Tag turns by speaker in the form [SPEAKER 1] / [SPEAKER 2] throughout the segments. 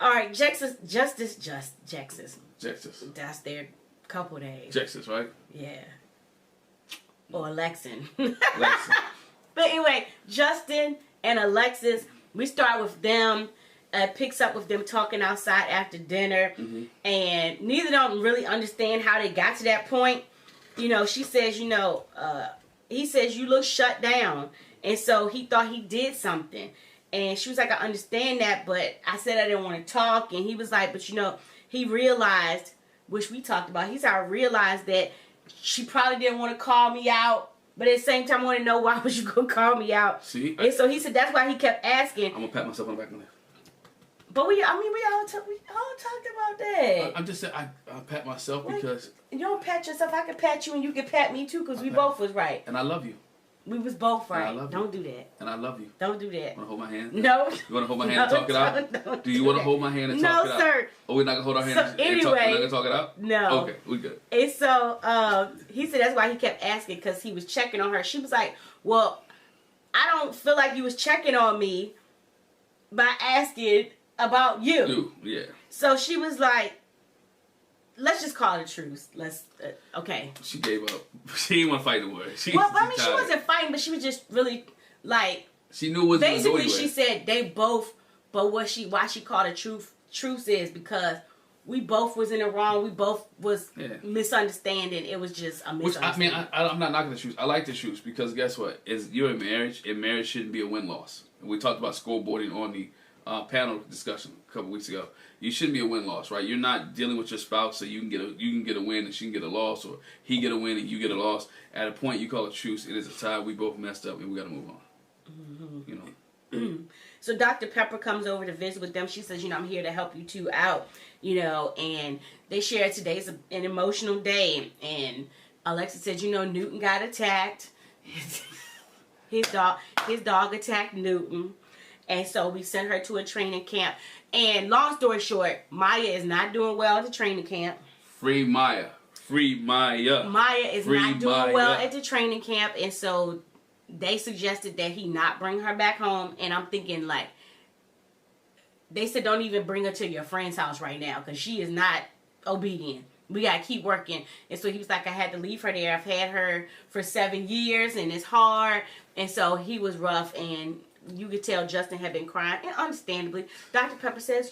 [SPEAKER 1] All right, Justice. That's their couple days.
[SPEAKER 2] Jexus, right?
[SPEAKER 1] Yeah. Or Alexin.
[SPEAKER 2] Alexis.
[SPEAKER 1] But anyway, Justin and Alexis, we start with them. Picks up with them talking outside after dinner.
[SPEAKER 2] Mm-hmm.
[SPEAKER 1] And neither don't really understand how they got to that point. You know, she says, you know, he says, you look shut down. And so he thought he did something. And she was like, I understand that, but I said I didn't want to talk. And he was like, but you know, he realized, which we talked about, he said, I realized that she probably didn't want to call me out. But at the same time, I want to know, why was you going to call me out?
[SPEAKER 2] See?
[SPEAKER 1] And so he said that's why he kept asking.
[SPEAKER 2] I'm going to pat myself on the back of the neck.
[SPEAKER 1] But we all talked about that.
[SPEAKER 2] I'm just saying, I pat myself because...
[SPEAKER 1] You don't pat yourself. I can pat you and you can pat me too because we both was right.
[SPEAKER 2] And I love you.
[SPEAKER 1] We was both right.
[SPEAKER 2] And I love you.
[SPEAKER 1] Don't do that.
[SPEAKER 2] And I love you.
[SPEAKER 1] Don't do that.
[SPEAKER 2] Want to hold my hand?
[SPEAKER 1] No.
[SPEAKER 2] You want to hold my hand and talk it out? Do you want to hold my hand and talk it out?
[SPEAKER 1] No, sir.
[SPEAKER 2] Oh, we're not going to hold our hands and
[SPEAKER 1] anyway,
[SPEAKER 2] we're not going to talk it out?
[SPEAKER 1] No.
[SPEAKER 2] Okay, we good.
[SPEAKER 1] And so he said that's why he kept asking, because he was checking on her. She was like, well, I don't feel like you was checking on me by asking about you.
[SPEAKER 2] Yeah.
[SPEAKER 1] So she was like, let's just call it a truce. Let's, okay.
[SPEAKER 2] She gave up. She didn't want to fight the war.
[SPEAKER 1] She wasn't fighting, but she was just really, like...
[SPEAKER 2] She knew what was going on.
[SPEAKER 1] Basically, she said they both, but why she called it truce is because we both was in the wrong. We both was misunderstanding. It was just a misunderstanding.
[SPEAKER 2] Which, I mean, I'm not knocking the truce. I like the truce because guess what? You're in marriage, and marriage shouldn't be a win-loss. We talked about scoreboarding on the panel discussion a couple weeks ago. You shouldn't be a win-loss, right? You're not dealing with your spouse so you can get a win and she can get a loss, or he get a win and you get a loss. At a point, you call it truce. It is a tie. We both messed up and we got to move on. Mm-hmm. You know.
[SPEAKER 1] So Dr. Pepper comes over to visit with them. She says, you know, I'm here to help you two out, you know, and they share today's an emotional day. And Alexis said, you know, Newton got attacked. His dog attacked Newton. And so we sent her to a training camp. And long story short, Maya is not doing well at the training camp.
[SPEAKER 2] Free Maya. Free Maya.
[SPEAKER 1] Maya is not doing well at the training camp. And so they suggested that he not bring her back home. And I'm thinking, like, they said don't even bring her to your friend's house right now because she is not obedient. We got to keep working. And so he was like, I had to leave her there. I've had her for 7 years and it's hard. And so he was rough, and you could tell Justin had been crying, and understandably. Dr. Pepper says,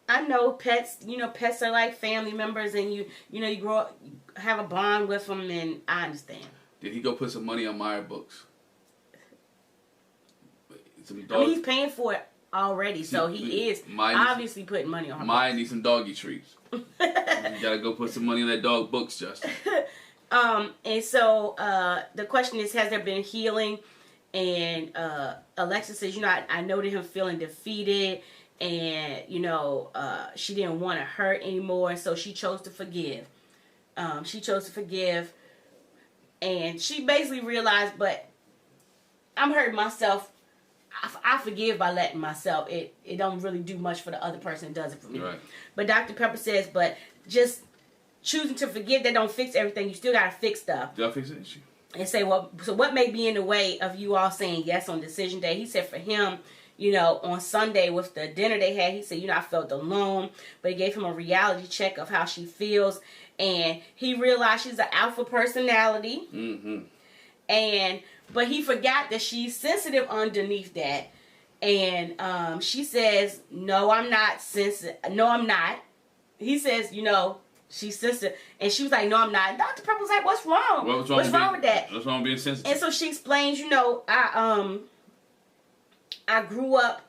[SPEAKER 1] I know pets, you know, pets are like family members, and you know, you grow up, have a bond with them, and I understand.
[SPEAKER 2] Did he go put some money on Meyer books?
[SPEAKER 1] I mean, he's paying for it already, so he is obviously putting money on her.
[SPEAKER 2] Maya needs some doggy treats. You gotta go put some money on that dog books, Justin.
[SPEAKER 1] And so the question is, has there been healing? And Alexis says, you know, I noted him feeling defeated, and you know, she didn't want to hurt anymore, so she chose to forgive. And she basically realized, but I'm hurting myself. I forgive by letting myself. It don't really do much for the other person. It does it for me.
[SPEAKER 2] Right.
[SPEAKER 1] But Dr. Pepper says, but just choosing to forgive, that don't fix everything. You still got to fix stuff.
[SPEAKER 2] You got to fix the issue.
[SPEAKER 1] And say, well, so what may be in the way of you all saying yes on decision day? He said for him, you know, on Sunday with the dinner they had, he said, you know, I felt alone. But he gave him a reality check of how she feels. And he realized she's an alpha personality. Mm-hmm. But he forgot that she's sensitive underneath that. And she says, no, I'm not sensitive. No, I'm not. He says, you know, she's sensitive. And she was like, no, I'm not. And Dr. Pepper was like, what's wrong? What's wrong with that?
[SPEAKER 2] What's wrong with being sensitive?
[SPEAKER 1] And so she explains, you know, I grew up,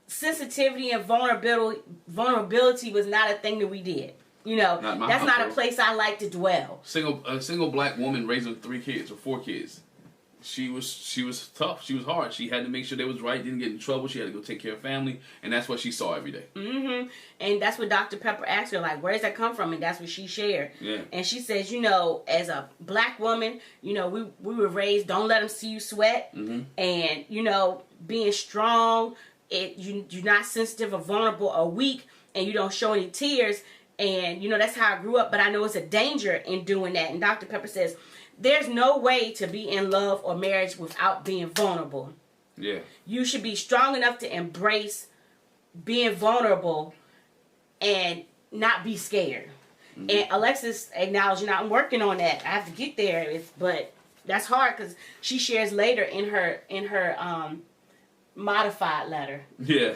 [SPEAKER 1] sensitivity and vulnerability was not a thing that we did. You know, that's not a place I like to dwell.
[SPEAKER 2] A single black woman raising 3 kids or 4 kids. She was tough. She was hard. She had to make sure they was right. Didn't get in trouble. She had to go take care of family, and that's what she saw every day. Mm-hmm. And that's what Dr. Pepper asked her, like, where does that come from? And that's what she shared. Yeah. And she says, you know, as a black woman, you know, we were raised, don't let them see you sweat, and you know, being strong. You're not sensitive or vulnerable or weak, and you don't show any tears. And, you know, that's how I grew up. But I know it's a danger in doing that. And Dr. Pepper says, there's no way to be in love or marriage without being vulnerable. Yeah. You should be strong enough to embrace
[SPEAKER 1] being vulnerable and not be scared. Mm-hmm. And Alexis acknowledged, I'm working on that. I have to get there. But that's hard because she shares later in her modified letter.
[SPEAKER 2] Yeah.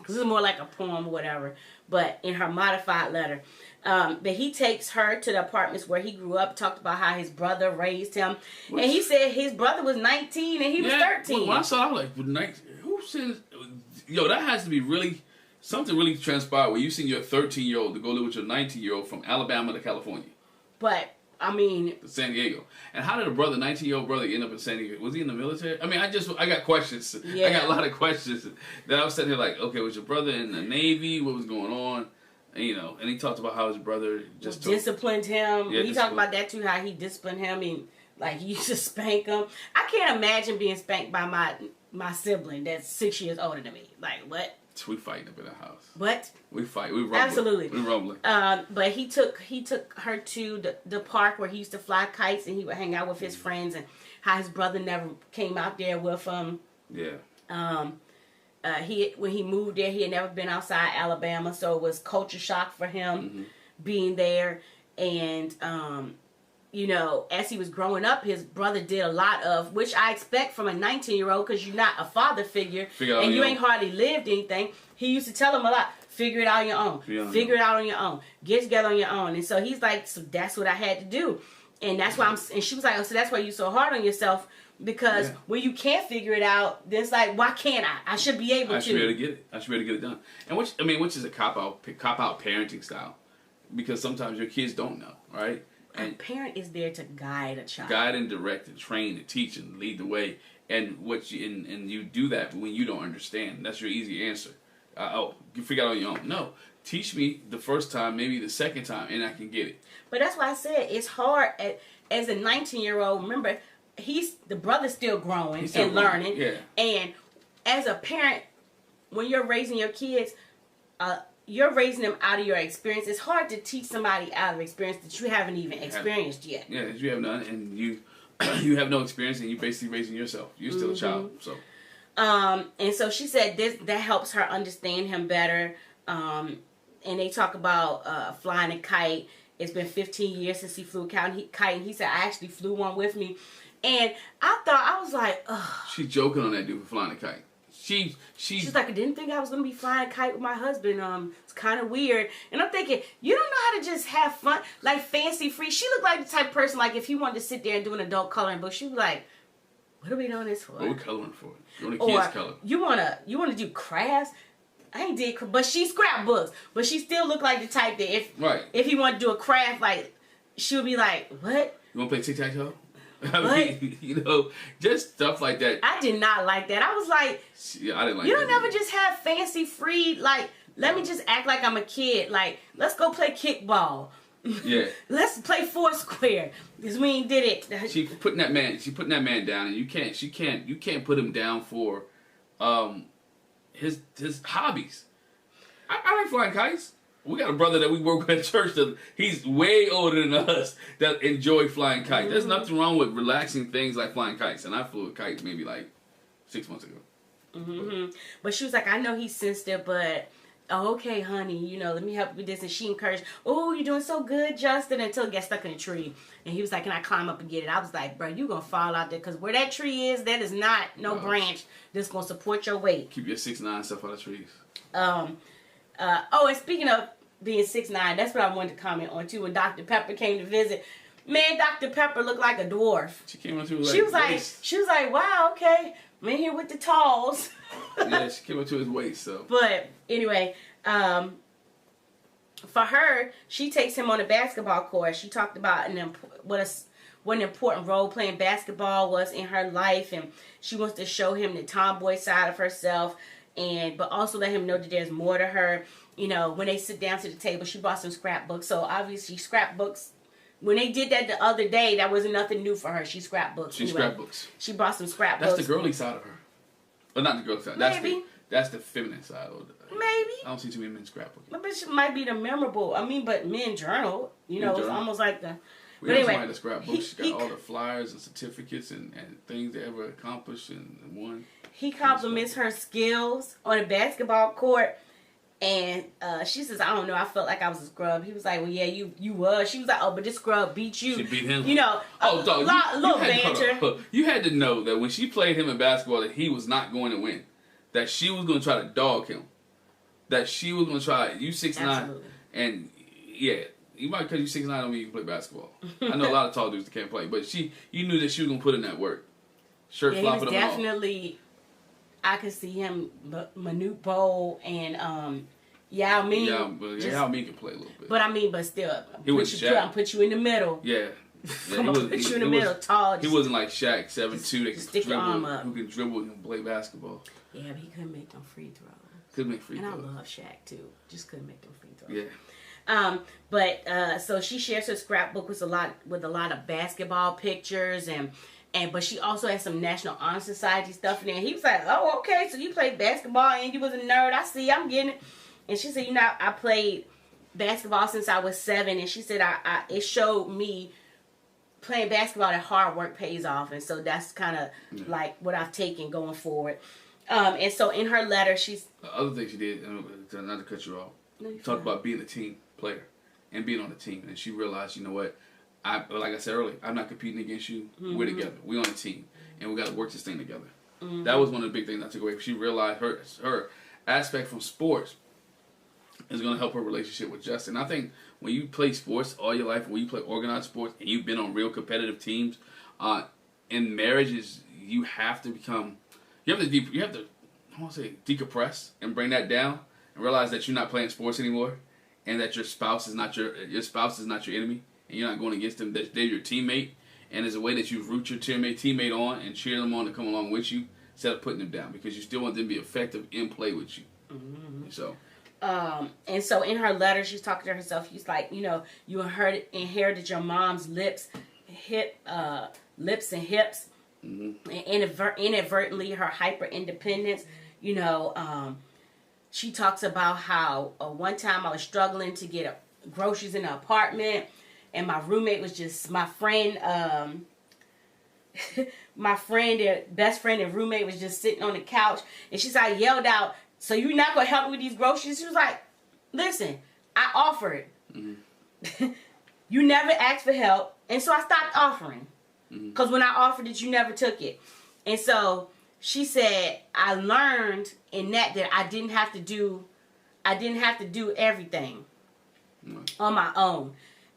[SPEAKER 1] This is more like a poem or whatever. But in her modified letter, that he takes her to the apartments where he grew up, talked about how his brother raised him. And he said his brother was 19 and he was 13.
[SPEAKER 2] When I saw it, I was like, who says, yo, that has to be really, something really transpired where you seen your 13-year-old to go live with your 19-year-old from Alabama to California.
[SPEAKER 1] But, I mean...
[SPEAKER 2] to San Diego. And how did a 19-year-old brother end up in San Diego? Was he in the military? I mean, I got questions. Yeah. I got a lot of questions. That I was sitting here like, okay, was your brother in the Navy? What was going on? And, and he talked about how his brother just
[SPEAKER 1] disciplined him. Yeah, he talked about that too, how he disciplined him and like he used to spank him. I can't imagine being spanked by my sibling that's 6 years older than me. Like, what?
[SPEAKER 2] We fighting up in the house.
[SPEAKER 1] What?
[SPEAKER 2] We fight. We rumbling.
[SPEAKER 1] Absolutely.
[SPEAKER 2] We rumbling.
[SPEAKER 1] But he took her to the park where he used to fly kites and he would hang out with his friends, and how his brother never came out there with him.
[SPEAKER 2] Yeah.
[SPEAKER 1] When he moved there, he had never been outside Alabama, so it was culture shock for him being there. And as he was growing up, his brother did a lot of, which I expect from a 19-year-old, because you're not a father figure and you ain't hardly lived anything. He used to tell him a lot, figure it out on your own. Figure it out on your own. Get together on your own. And so he's like, so that's what I had to do. And that's why and she was like, oh, so that's why you're so hard on yourself, because when you can't figure it out, then it's like, why can't I? I should be able to.
[SPEAKER 2] I should be able to get it. I should be able to get it done. And which is a cop out parenting style, because sometimes your kids don't know, right?
[SPEAKER 1] And a parent is there to guide a child.
[SPEAKER 2] Guide and direct and train and teach and lead the way. And you do that when you don't understand. That's your easy answer. You figure it out on your own. No. Teach me the first time, maybe the second time, and I can get it.
[SPEAKER 1] But that's why I said it's hard as a 19-year-old. Remember, the brother's still growing and learning.
[SPEAKER 2] Yeah.
[SPEAKER 1] And as a parent, when you're raising your kids, you're raising them out of your experience. It's hard to teach somebody out of experience that you haven't even experienced yet.
[SPEAKER 2] Yeah, that you have none, and you have no experience, and you're basically raising yourself. You're still a child, so.
[SPEAKER 1] And so she said that helps her understand him better. And they talk about flying a kite. It's been 15 years since he flew a kite, and he said, I actually flew one with me. And I was like, ugh.
[SPEAKER 2] She's joking on that dude for flying a kite. She's
[SPEAKER 1] like, I didn't think I was going to be flying a kite with my husband. It's kind of weird. And I'm thinking, you don't know how to just have fun, like fancy free. She looked like the type of person, like if he wanted to sit there and do an adult coloring book, she'd be like, what are we doing this for?
[SPEAKER 2] What are we coloring for? You want kids color?
[SPEAKER 1] You wanna do crafts? I ain't did, but she scrapbooks. But she still looked like the type that if he wanted to do a craft, like she would be like, what?
[SPEAKER 2] You want to play tic-tac-toe? I mean, just stuff like that.
[SPEAKER 1] I did not like that. I was like,
[SPEAKER 2] yeah, I didn't like that.
[SPEAKER 1] You don't ever just have fancy free, like, let me just act like I'm a kid. Like, let's go play kickball.
[SPEAKER 2] Yeah.
[SPEAKER 1] Let's play Foursquare. Because we ain't did it.
[SPEAKER 2] She putting that man down, and you can't put him down for his hobbies. I like flying kites. We got a brother that we work with at church that he's way older than us that enjoy flying kites. There's nothing wrong with relaxing things like flying kites. And I flew a kite maybe like 6 months ago.
[SPEAKER 1] But she was like, I know he's sensitive, but okay, honey, let me help you with this. And she encouraged, oh, you're doing so good, Justin, until it gets stuck in a tree. And he was like, can I climb up and get it? I was like, bro, you're going to fall out there, because where that tree is, that is not no branch that's going to support your weight.
[SPEAKER 2] Keep your 6'9" stuff out of trees.
[SPEAKER 1] And speaking of being 6'9", that's what I wanted to comment on too. When Dr. Pepper came to visit, man, Dr. Pepper looked like a dwarf.
[SPEAKER 2] She came up to his
[SPEAKER 1] she was like, wow, okay, I'm in here with the talls.
[SPEAKER 2] Yeah, she came up to his waist. So,
[SPEAKER 1] but anyway, for her, she takes him on a basketball court. She talked about what an important role playing basketball was in her life, and she wants to show him the tomboy side of herself, but also let him know that there's more to her. When they sit down to the table, she brought some scrapbooks. So obviously scrapbooks. When they did that the other day, that wasn't nothing new for her. She scrapbooks.
[SPEAKER 2] Scrapbooks.
[SPEAKER 1] She brought some scrapbooks.
[SPEAKER 2] That's the girly side of her. Well, not the girly side.
[SPEAKER 1] Maybe.
[SPEAKER 2] That's the feminine side.
[SPEAKER 1] Maybe.
[SPEAKER 2] I don't see too many men scrapbooking.
[SPEAKER 1] But it might be the memorable. but men journal. It's almost like the.
[SPEAKER 2] We have somebody that scrapbooks. She got all the flyers and certificates and things they ever accomplished and won.
[SPEAKER 1] He compliments her skills on a basketball court. And she says, I don't know, I felt like I was a scrub. He was like, well, yeah, you was. She was like, oh, but this scrub beat you.
[SPEAKER 2] She beat him.
[SPEAKER 1] You know,
[SPEAKER 2] dog,
[SPEAKER 1] little banter.
[SPEAKER 2] You had to know that when she played him in basketball that he was not going to win. That she was going to try to dog him. That she was going to try, you 6'9", and yeah, you might, because you 6'9", don't mean you can play basketball. I know a lot of tall dudes that can't play, but you knew that she was going to put in that work. Shirt flopping
[SPEAKER 1] he was definitely, I could see him, Manute Bol and Yao Ming.
[SPEAKER 2] Yao Ming can play a little bit.
[SPEAKER 1] But still,
[SPEAKER 2] Shaq.
[SPEAKER 1] Put you in the middle.
[SPEAKER 2] Yeah.
[SPEAKER 1] I'm going to put you in the middle, tall.
[SPEAKER 2] He wasn't like Shaq, 7'2", that
[SPEAKER 1] stick your arm up.
[SPEAKER 2] who can dribble and play basketball.
[SPEAKER 1] Yeah, but he couldn't make them free throws.
[SPEAKER 2] Couldn't make free throws.
[SPEAKER 1] And I love Shaq, too. Just couldn't make them free throws. Yeah. So she shares her scrapbook with a lot of basketball pictures but she also has some National Honor Society stuff in there. He was like, oh, okay, so you played basketball and you was a nerd. I see, I'm getting it. And she said, I played basketball since I was 7. And she said, it showed me playing basketball that hard work pays off. And so that's kind of like what I've taken going forward. And so in her letter, she's...
[SPEAKER 2] The other thing she did, not to cut you off, talked about being a team player and being on the team. And she realized, you know what? Like I said earlier, I'm not competing against you. Mm-hmm. We're together. We're on a team. And we got to work this thing together. Mm-hmm. That was one of the big things I took away. She realized her aspect from sports is going to help her relationship with Justin. I think when you play sports all your life, when you play organized sports, and you've been on real competitive teams, in marriages, you have to become... You have to, I want to say, decompress and bring that down and realize that you're not playing sports anymore, and that your spouse is not your enemy, and you're not going against them. That they're your teammate, and there's a way that you root your teammate on and cheer them on to come along with you instead of putting them down, because you still want them to be effective in play with you. Mm-hmm. So.
[SPEAKER 1] And so in her letter, she's talking to herself. She's like, you inherited your mom's lips and hips. Mm-hmm. And inadvertently her hyper independence. She talks about how one time I was struggling to get groceries in an apartment, and my roommate was just my friend. My best friend and roommate was just sitting on the couch, and she said, I yelled out, "So you're not gonna help me with these groceries?" She was like, "Listen, I offered. Mm-hmm. You never asked for help, and so I stopped offering." Because when I offered it, you never took it. And so she said, I learned in that I didn't have to do everything on my own.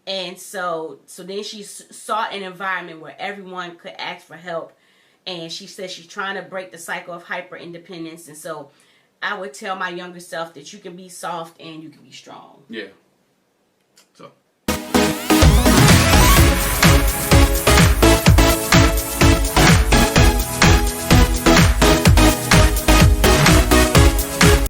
[SPEAKER 1] And so then she sought an environment where everyone could ask for help. And she said she's trying to break the cycle of hyper independence. And so I would tell my younger self that you can be soft and you can be strong.
[SPEAKER 2] Yeah. So